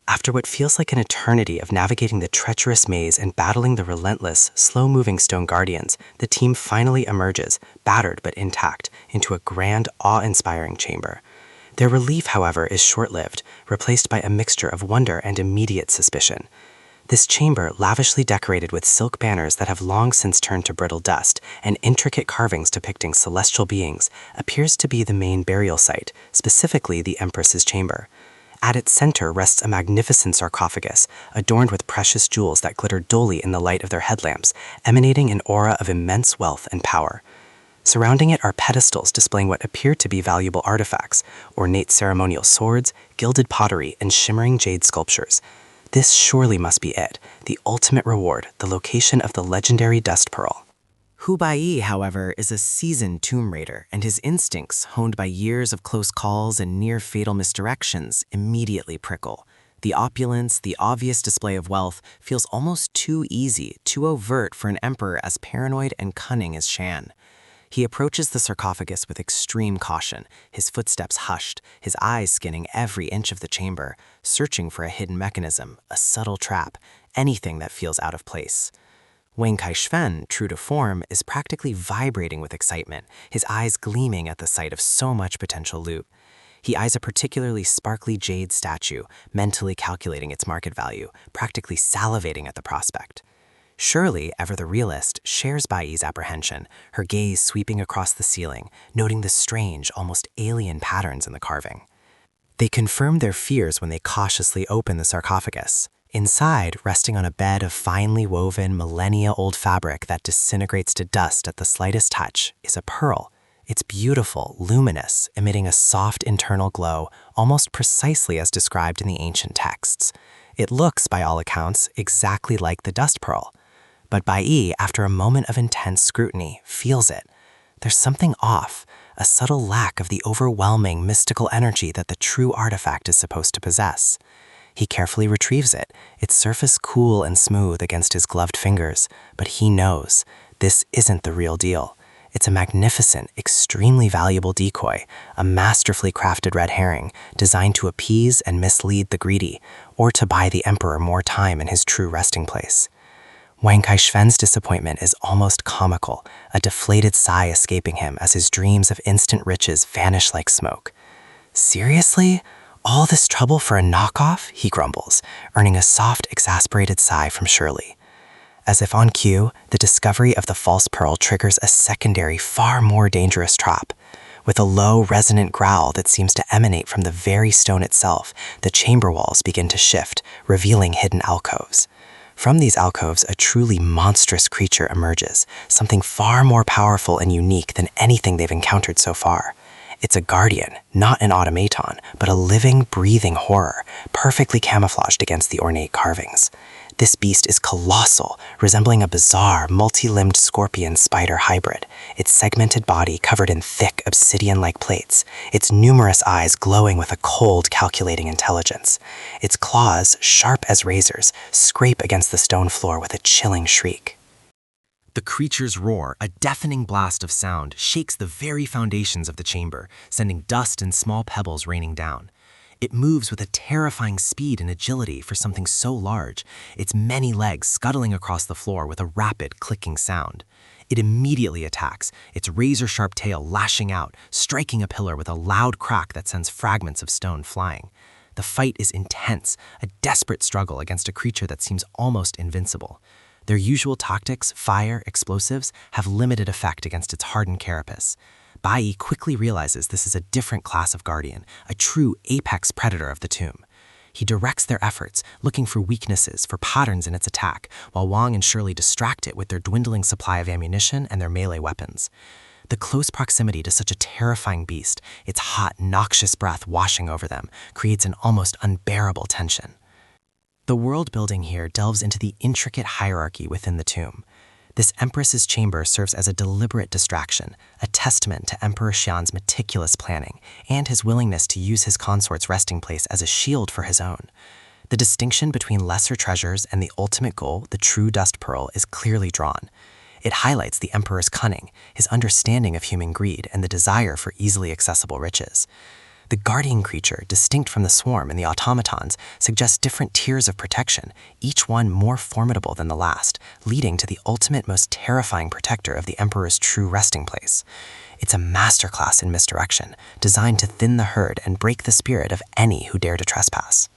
Speaker 7: After what feels like an eternity of navigating the treacherous maze and battling the relentless, slow-moving stone guardians, the team finally emerges, battered but intact, into a grand, awe-inspiring chamber. Their relief, however, is short-lived, replaced by a mixture of wonder and immediate suspicion. This chamber, lavishly decorated with silk banners that have long since turned to brittle dust and intricate carvings depicting celestial beings, appears to be the main burial site, specifically the Empress's chamber.
Speaker 4: At its center rests a magnificent sarcophagus, adorned with precious jewels that glitter dully in the light of their headlamps, emanating an aura of immense wealth and power. Surrounding it are pedestals displaying what appear to be valuable artifacts, ornate ceremonial swords, gilded pottery, and shimmering jade sculptures. This surely must be it, the ultimate reward, the location of the legendary dust pearl. Hu Bayi, however, is a seasoned tomb raider, and his instincts, honed by years of close calls and near-fatal misdirections, immediately prickle. The opulence, the obvious display of wealth, feels almost too easy, too overt for an emperor as paranoid and cunning as Shan. He approaches the sarcophagus with extreme caution, his footsteps hushed, his eyes scanning every inch of the chamber, searching for a hidden mechanism, a subtle trap, anything that feels out of place. Wang Kaishfen, true to form, is practically vibrating with excitement, his eyes gleaming at the sight of so much potential loot. He eyes a particularly sparkly jade statue, mentally calculating its market value, practically salivating at the prospect. Shirley, ever the realist, shares Baiyi's apprehension, her gaze sweeping across the ceiling, noting the strange, almost alien patterns in the carving. They confirm their fears when they cautiously open the sarcophagus. Inside, resting on a bed of finely woven, millennia-old fabric that disintegrates to dust at the slightest touch, is a pearl. It's beautiful, luminous, emitting a soft internal glow, almost precisely as described in the ancient texts. It looks, by all accounts, exactly like the dust pearl. But Baiyi, after a moment of intense scrutiny, feels it. There's something off, a subtle lack of the overwhelming, mystical energy that the true artifact is supposed to possess. He carefully retrieves it, its surface cool and smooth against his gloved fingers, but he knows this isn't the real deal. It's a magnificent, extremely valuable decoy, a masterfully crafted red herring designed to appease and mislead the greedy, or to buy the emperor more time in his true resting place. Wang Kaishfen's disappointment is almost comical, a deflated sigh escaping him as his dreams of instant riches vanish like smoke. Seriously? All this trouble for a knockoff? He grumbles, earning a soft, exasperated sigh from Shirley. As if on cue, the discovery of the false pearl triggers a secondary, far more dangerous trap. With a low, resonant growl that seems to emanate from the very stone itself, the chamber walls begin to shift, revealing hidden alcoves. From these alcoves, a truly monstrous creature emerges, something far more powerful and unique than anything they've encountered so far. It's a guardian, not an automaton, but a living, breathing horror, perfectly camouflaged against the ornate carvings. This beast is colossal, resembling a bizarre, multi-limbed scorpion-spider hybrid, its segmented body covered in thick, obsidian-like plates, its numerous eyes glowing with a cold, calculating intelligence. Its claws, sharp as razors, scrape against the stone floor with a chilling shriek. The creature's roar, a deafening blast of sound, shakes the very foundations of the chamber, sending dust and small pebbles raining down. It moves with a terrifying speed and agility for something so large, its many legs scuttling across the floor with a rapid, clicking sound. It immediately attacks, its razor-sharp tail lashing out, striking a pillar with a loud crack that sends fragments of stone flying. The fight is intense, a desperate struggle against a creature that seems almost invincible. Their usual tactics, fire, explosives, have limited effect against its hardened carapace. Baiyi quickly realizes this is a different class of guardian, a true apex predator of the tomb. He directs their efforts, looking for weaknesses, for patterns in its attack, while Wang and Shirley distract it with their dwindling supply of ammunition and their melee weapons. The close proximity to such a terrifying beast, its hot, noxious breath washing over them, creates an almost unbearable tension. The world building here delves into the intricate hierarchy within the tomb. This Empress's chamber serves as a deliberate distraction, a testament to Emperor Xian's meticulous planning and his willingness to use his consort's resting place as a shield for his own. The distinction between lesser treasures and the ultimate goal, the true dust pearl, is clearly drawn. It highlights the Emperor's cunning, his understanding of human greed, and the desire for easily accessible riches. The guardian creature, distinct from the swarm and the automatons, suggests different tiers of protection, each one more formidable than the last, leading to the ultimate, most terrifying protector of the Emperor's true resting place. It's a masterclass in misdirection, designed to thin the herd and break the spirit of any who dare to trespass.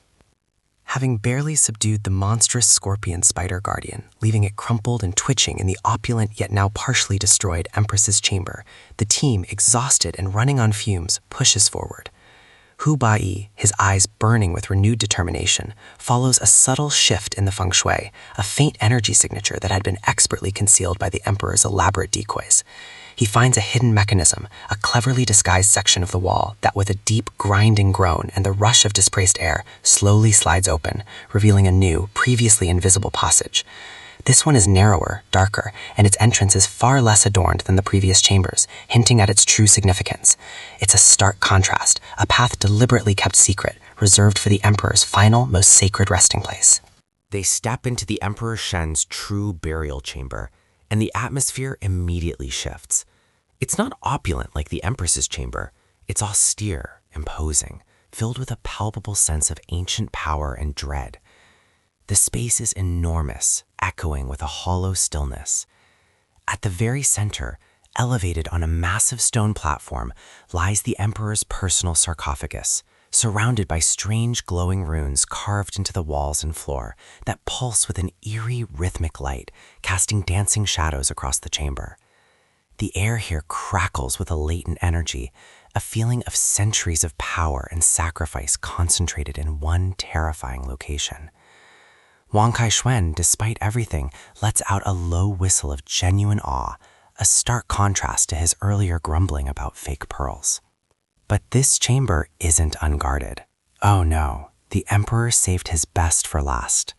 Speaker 4: Having barely subdued the monstrous scorpion spider guardian, leaving it crumpled and twitching in the opulent yet now partially destroyed Empress's chamber, the team, exhausted and running on fumes, pushes forward.
Speaker 7: Hu Bayi, his eyes burning with renewed determination, follows a subtle shift in the feng shui, a faint energy signature that had been expertly concealed by the emperor's elaborate decoys. He finds a hidden mechanism, a cleverly disguised section of the wall that, with a deep, grinding groan and the rush of displaced air, slowly slides open, revealing a new, previously invisible passage. This one is narrower, darker, and its entrance is far less adorned than the previous chambers, hinting at its true significance. It's a stark contrast, a path deliberately kept secret, reserved for the emperor's final, most sacred resting place. They step into the Emperor Shen's true burial chamber, and the atmosphere immediately shifts. It's not opulent like the Empress's chamber. It's austere, imposing, filled with a palpable sense of ancient power and dread. The space is enormous, echoing with a hollow stillness. At the very center, elevated on a massive stone platform, lies the emperor's personal sarcophagus, surrounded by strange glowing runes carved into the walls and floor that pulse with an eerie, rhythmic light, casting dancing shadows across the chamber. The air here crackles with a latent energy, a feeling of centuries of power and sacrifice concentrated in one terrifying location. Wang Kaixuan, despite everything, lets out a low whistle of genuine awe, a stark contrast to his earlier grumbling about fake pearls. But this chamber isn't unguarded. Oh no, the emperor saved his best for last.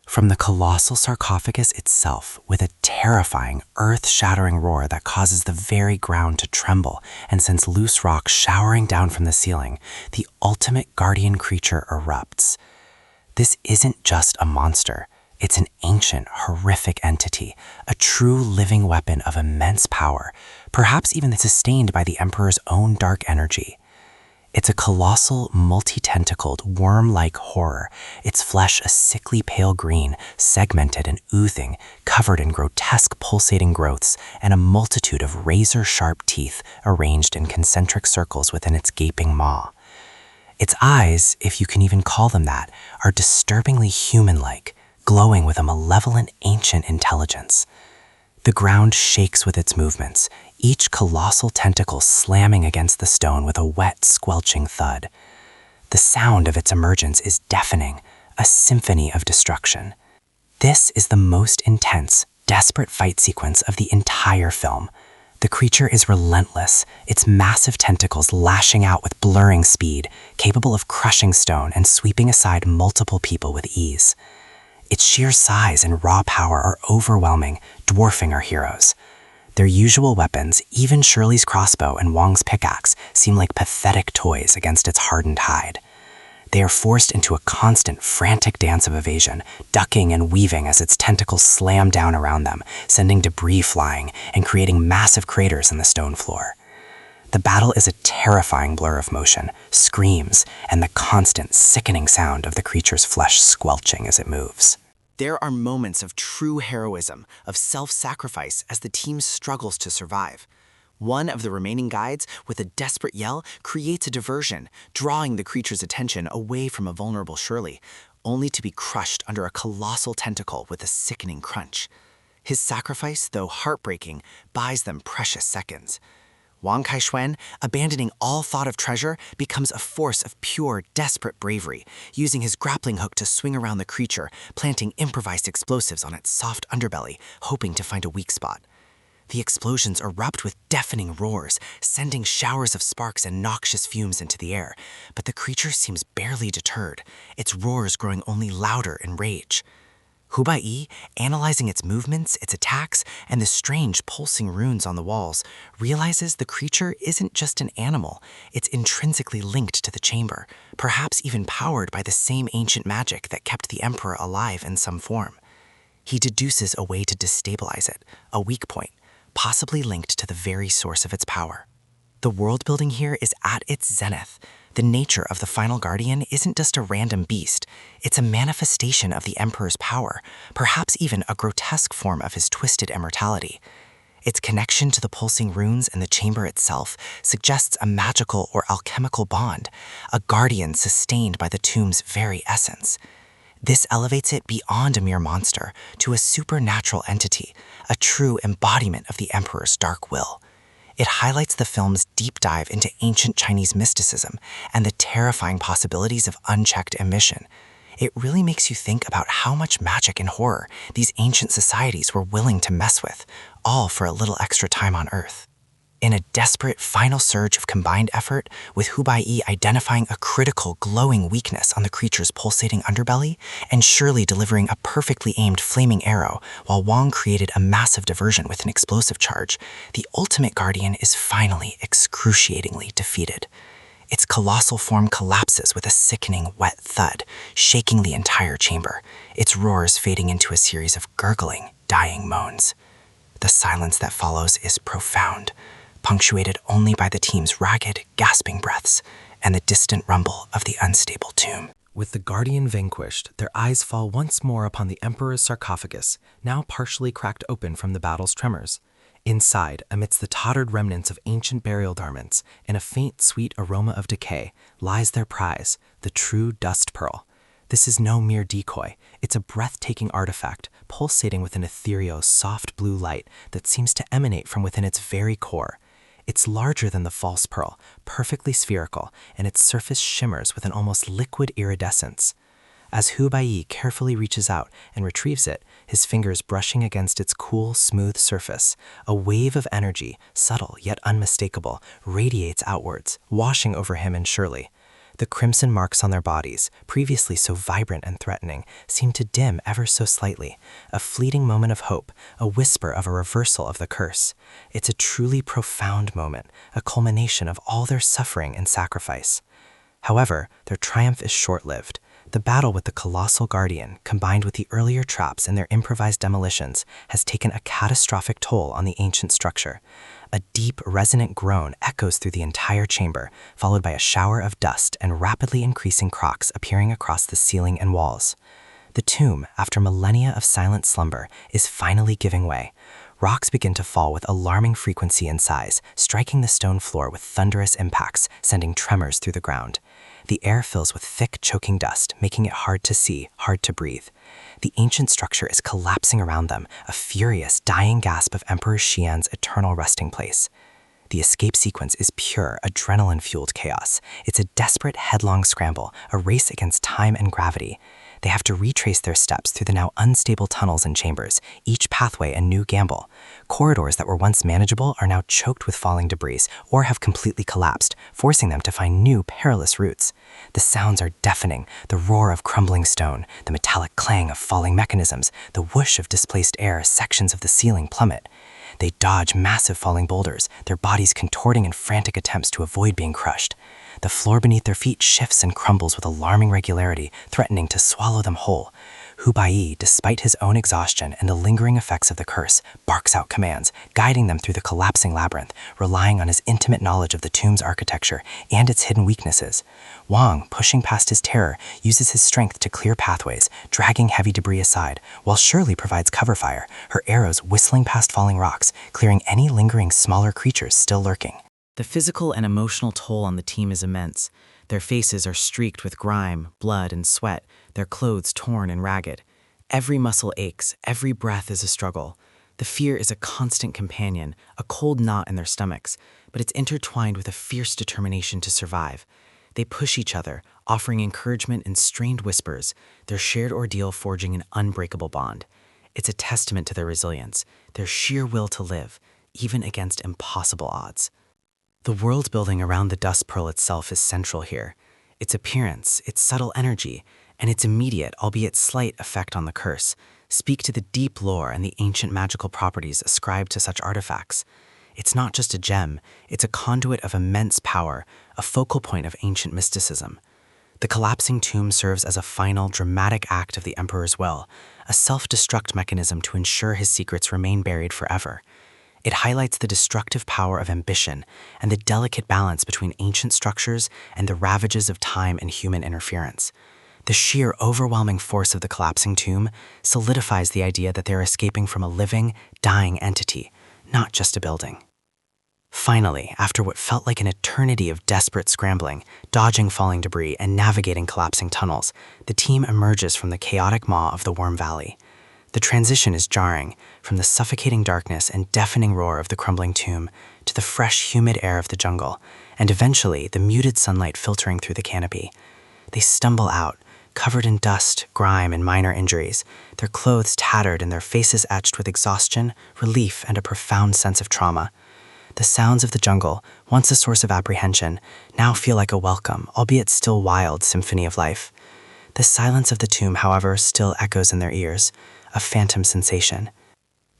Speaker 7: From the colossal sarcophagus itself, with a terrifying, earth-shattering roar that causes the very ground to tremble and sends loose rocks showering down from the ceiling, the ultimate guardian creature erupts. This isn't just a monster. It's an ancient, horrific entity, a true living weapon of immense power, perhaps even sustained by the Emperor's own dark energy. It's a colossal, multi-tentacled, worm-like horror, its flesh a sickly pale green, segmented and oothing, covered in grotesque pulsating growths, and a multitude of razor-sharp teeth arranged in concentric circles within its gaping maw. Its eyes, if you can even call them that, are disturbingly human-like, glowing with a malevolent ancient intelligence. The ground shakes with its movements, each colossal tentacle slamming against the stone with a wet, squelching thud. The sound of its emergence is deafening, a symphony of destruction. This is the most intense, desperate fight sequence of the entire film. The creature is relentless, its massive tentacles lashing out with blurring speed, capable of crushing stone and sweeping aside multiple people with ease. Its sheer size and raw power are overwhelming, dwarfing our heroes. Their usual weapons, even Shirley's crossbow and Wang's pickaxe, seem like pathetic toys against its hardened hide. They are forced into a constant, frantic dance of evasion, ducking and weaving as its tentacles slam down around them, sending debris flying and creating massive craters in the stone floor. The battle is a terrifying blur of motion, screams, and the constant, sickening sound of the creature's flesh squelching as it moves. There are moments of true heroism, of self-sacrifice as the team struggles to survive. One of the remaining guides, with a desperate yell, creates a diversion, drawing the creature's attention away from a vulnerable Shirley, only to be crushed under a colossal tentacle with a sickening crunch. His sacrifice, though heartbreaking, buys them precious seconds. Wang Kaixuan, abandoning all thought of treasure, becomes a force of pure, desperate bravery, using his grappling hook to swing around the creature, planting improvised explosives on its soft underbelly, hoping to find a weak spot. The explosions erupt with deafening roars, sending showers of sparks and noxious fumes into the air, but the creature seems barely deterred, its roars growing only louder in rage. Hu Bayi, analyzing its movements, its attacks, and the strange pulsing runes on the walls, realizes the creature isn't just an animal, it's intrinsically linked to the chamber, perhaps even powered by the same ancient magic that kept the Emperor alive in some form. He deduces a way to destabilize it, a weak point, possibly linked to the very source of its power. The world building here is at its zenith. The nature of the final guardian isn't just a random beast, it's a manifestation of the Emperor's power, perhaps even a grotesque form of his twisted immortality. Its connection to the pulsing runes and the chamber itself suggests a magical or alchemical bond, a guardian sustained by the tomb's very essence. This elevates it beyond a mere monster to a supernatural entity, a true embodiment of the Emperor's dark will. It highlights the film's deep dive into ancient Chinese mysticism and the terrifying possibilities of unchecked emission. It really makes you think about how much magic and horror these ancient societies were willing to mess with, all for a little extra time on Earth. In a desperate final surge of combined effort, with Hu Bayi identifying a critical glowing weakness on the creature's pulsating underbelly and Shirley delivering a perfectly aimed flaming arrow, while Wang created a massive diversion with an explosive charge, the ultimate guardian is finally excruciatingly defeated. Its colossal form collapses with a sickening, wet thud, shaking the entire chamber, its roars fading into a series of gurgling, dying moans. The silence that follows is profound, punctuated only by the team's ragged, gasping breaths and the distant rumble of the unstable tomb.
Speaker 4: With the Guardian vanquished, their eyes fall once more upon the Emperor's sarcophagus, now partially cracked open from the battle's tremors. Inside, amidst the tottered remnants of ancient burial garments and a faint, sweet aroma of decay, lies their prize, the true dust pearl. This is no mere decoy. It's a breathtaking artifact, pulsating with an ethereal, soft blue light that seems to emanate from within its very core. It's larger than the false pearl, perfectly spherical, and its surface shimmers with an almost liquid iridescence. As Hu Bayi carefully reaches out and retrieves it, his fingers brushing against its cool, smooth surface, a wave of energy, subtle yet unmistakable, radiates outwards, washing over him and Shirley. The crimson marks on their bodies, previously so vibrant and threatening, seem to dim ever so slightly, a fleeting moment of hope, a whisper of a reversal of the curse. It's a truly profound moment, a culmination of all their suffering and sacrifice. However, their triumph is short-lived. The battle with the colossal guardian, combined with the earlier traps and their improvised demolitions, has taken a catastrophic toll on the ancient structure. A deep, resonant groan echoes through the entire chamber, followed by a shower of dust and rapidly increasing cracks appearing across the ceiling and walls. The tomb, after millennia of silent slumber, is finally giving way. Rocks begin to fall with alarming frequency and size, striking the stone floor with thunderous impacts, sending tremors through the ground. The air fills with thick, choking dust, making it hard to see, hard to breathe. The ancient structure is collapsing around them, a furious, dying gasp of Emperor Xian's eternal resting place. The escape sequence is pure, adrenaline-fueled chaos. It's a desperate, headlong scramble, a race against time and gravity. They have to retrace their steps through the now unstable tunnels and chambers, each pathway a new gamble. Corridors that were once manageable are now choked with falling debris or have completely collapsed, forcing them to find new, perilous routes. The sounds are deafening, the roar of crumbling stone, the metallic clang of falling mechanisms, the whoosh of displaced air as sections of the ceiling plummet. They dodge massive falling boulders, their bodies contorting in frantic attempts to avoid being crushed. The floor beneath their feet shifts and crumbles with alarming regularity, threatening to swallow them whole. Hu Bayi, despite his own exhaustion and the lingering effects of the curse, barks out commands, guiding them through the collapsing labyrinth, relying on his intimate knowledge of the tomb's architecture and its hidden weaknesses. Wang, pushing past his terror, uses his strength to clear pathways, dragging heavy debris aside, while Shirley provides cover fire, her arrows whistling past falling rocks, clearing any lingering smaller creatures still lurking.
Speaker 9: The physical and emotional toll on the team is immense. Their faces are streaked with grime, blood, and sweat, their clothes torn and ragged. Every muscle aches, every breath is a struggle. The fear is a constant companion, a cold knot in their stomachs, but it's intertwined with a fierce determination to survive. They push each other, offering encouragement in strained whispers, their shared ordeal forging an unbreakable bond. It's a testament to their resilience, their sheer will to live, even against impossible odds. The world building around the dust pearl itself is central here. Its appearance, its subtle energy, and its immediate, albeit slight, effect on the curse speak to the deep lore and the ancient magical properties ascribed to such artifacts. It's not just a gem, it's a conduit of immense power, a focal point of ancient mysticism. The collapsing tomb serves as a final, dramatic act of the Emperor's will, a self-destruct mechanism to ensure his secrets remain buried forever. It highlights the destructive power of ambition and the delicate balance between ancient structures and the ravages of time and human interference. The sheer, overwhelming force of the collapsing tomb solidifies the idea that they're escaping from a living, dying entity, not just a building. Finally, after what felt like an eternity of desperate scrambling, dodging falling debris, and navigating collapsing tunnels, the team emerges from the chaotic maw of the Worm Valley. The transition is jarring, from the suffocating darkness and deafening roar of the crumbling tomb to the fresh, humid air of the jungle, and eventually the muted sunlight filtering through the canopy. They stumble out, covered in dust, grime, and minor injuries, their clothes tattered and their faces etched with exhaustion, relief, and a profound sense of trauma. The sounds of the jungle, once a source of apprehension, now feel like a welcome, albeit still wild, symphony of life. The silence of the tomb, however, still echoes in their ears, a phantom sensation.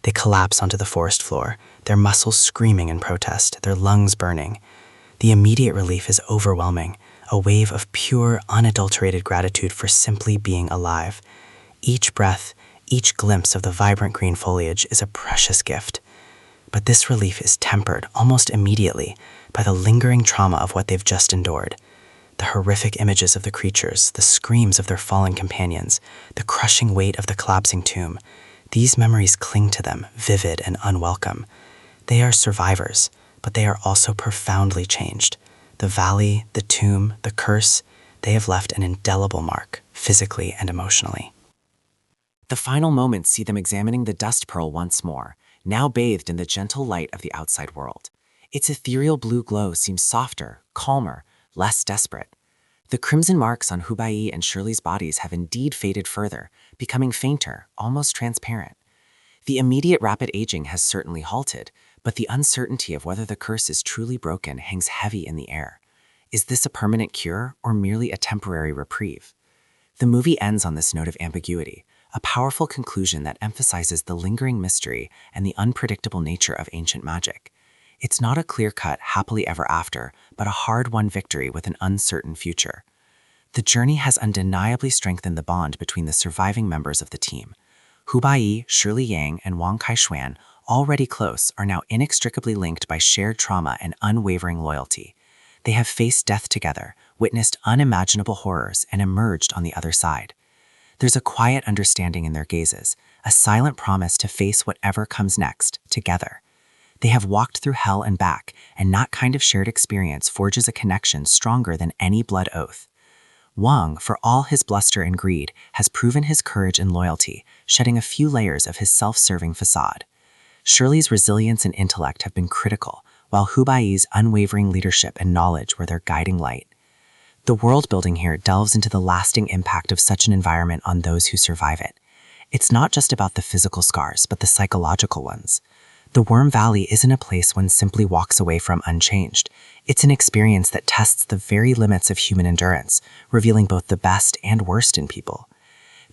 Speaker 9: They collapse onto the forest floor, their muscles screaming in protest, their lungs burning. The immediate relief is overwhelming, a wave of pure, unadulterated gratitude for simply being alive. Each breath, each glimpse of the vibrant green foliage is a precious gift. But this relief is tempered almost immediately by the lingering trauma of what they've just endured. The horrific images of the creatures, the screams of their fallen companions, the crushing weight of the collapsing tomb, these memories cling to them, vivid and unwelcome. They are survivors, but they are also profoundly changed. The valley, the tomb, the curse, they have left an indelible mark, physically and emotionally. The final moments see them examining the dust pearl once more, now bathed in the gentle light of the outside world. Its ethereal blue glow seems softer, calmer, less desperate. The crimson marks on Hu Bayi and Shirley's bodies have indeed faded further, becoming fainter, almost transparent. The immediate rapid aging has certainly halted, but the uncertainty of whether the curse is truly broken hangs heavy in the air. Is this a permanent cure or merely a temporary reprieve? The movie ends on this note of ambiguity, a powerful conclusion that emphasizes the lingering mystery and the unpredictable nature of ancient magic. It's not a clear-cut, happily ever after, but a hard-won victory with an uncertain future. The journey has undeniably strengthened the bond between the surviving members of the team. Hu Bayi, Shirley Yang, and Wang Kai-xuan, already close, are now inextricably linked by shared trauma and unwavering loyalty. They have faced death together, witnessed unimaginable horrors, and emerged on the other side. There's a quiet understanding in their gazes, a silent promise to face whatever comes next, together. They have walked through hell and back, and that kind of shared experience forges a connection stronger than any blood oath. Wang, for all his bluster and greed, has proven his courage and loyalty, shedding a few layers of his self-serving facade. Shirley's resilience and intellect have been critical, while Hu Baiyi's unwavering leadership and knowledge were their guiding light. The world building here delves into the lasting impact of such an environment on those who survive it. It's not just about the physical scars, but the psychological ones. The Worm Valley isn't a place one simply walks away from unchanged. It's an experience that tests the very limits of human endurance, revealing both the best and worst in people.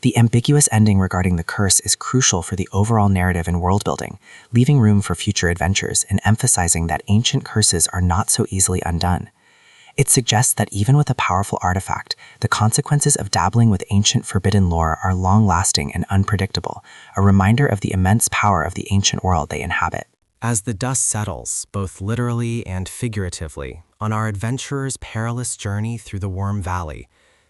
Speaker 9: The ambiguous ending regarding the curse is crucial for the overall narrative and world building, leaving room for future adventures and emphasizing that ancient curses are not so easily undone. It suggests that even with a powerful artifact, the consequences of dabbling with ancient forbidden lore are long-lasting and unpredictable, a reminder of the immense power of the ancient world they inhabit.
Speaker 4: As the dust settles, both literally and figuratively, on our adventurer's perilous journey through the Worm Valley,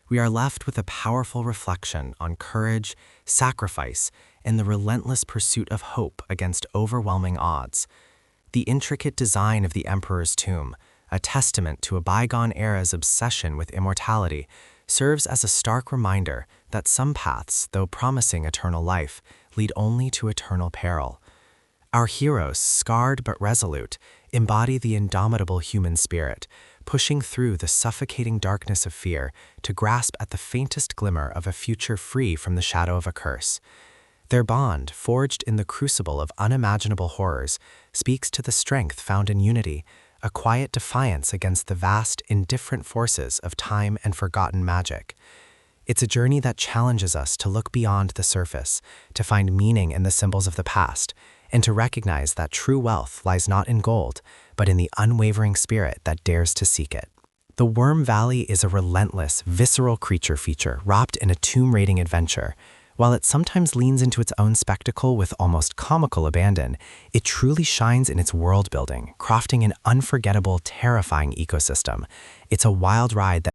Speaker 4: we are left with a powerful reflection on courage, sacrifice, and the relentless pursuit of hope against overwhelming odds. The intricate design of the Emperor's tomb, a testament to a bygone era's obsession with immortality, serves as a stark reminder that some paths, though promising eternal life, lead only to eternal peril. Our heroes, scarred but resolute, embody the indomitable human spirit, pushing through the suffocating darkness of fear to grasp at the faintest glimmer of a future free from the shadow of a curse. Their bond, forged in the crucible of unimaginable horrors, speaks to the strength found in unity, a quiet defiance against the vast, indifferent forces of time and forgotten magic. It's a journey that challenges us to look beyond the surface, to find meaning in the symbols of the past, and to recognize that true wealth lies not in gold, but in the unwavering spirit that dares to seek it. The Worm Valley is a relentless, visceral creature feature wrapped in a tomb-raiding adventure. While it sometimes leans into its own spectacle with almost comical abandon, it truly shines in its world building, crafting an unforgettable, terrifying ecosystem. It's a wild ride that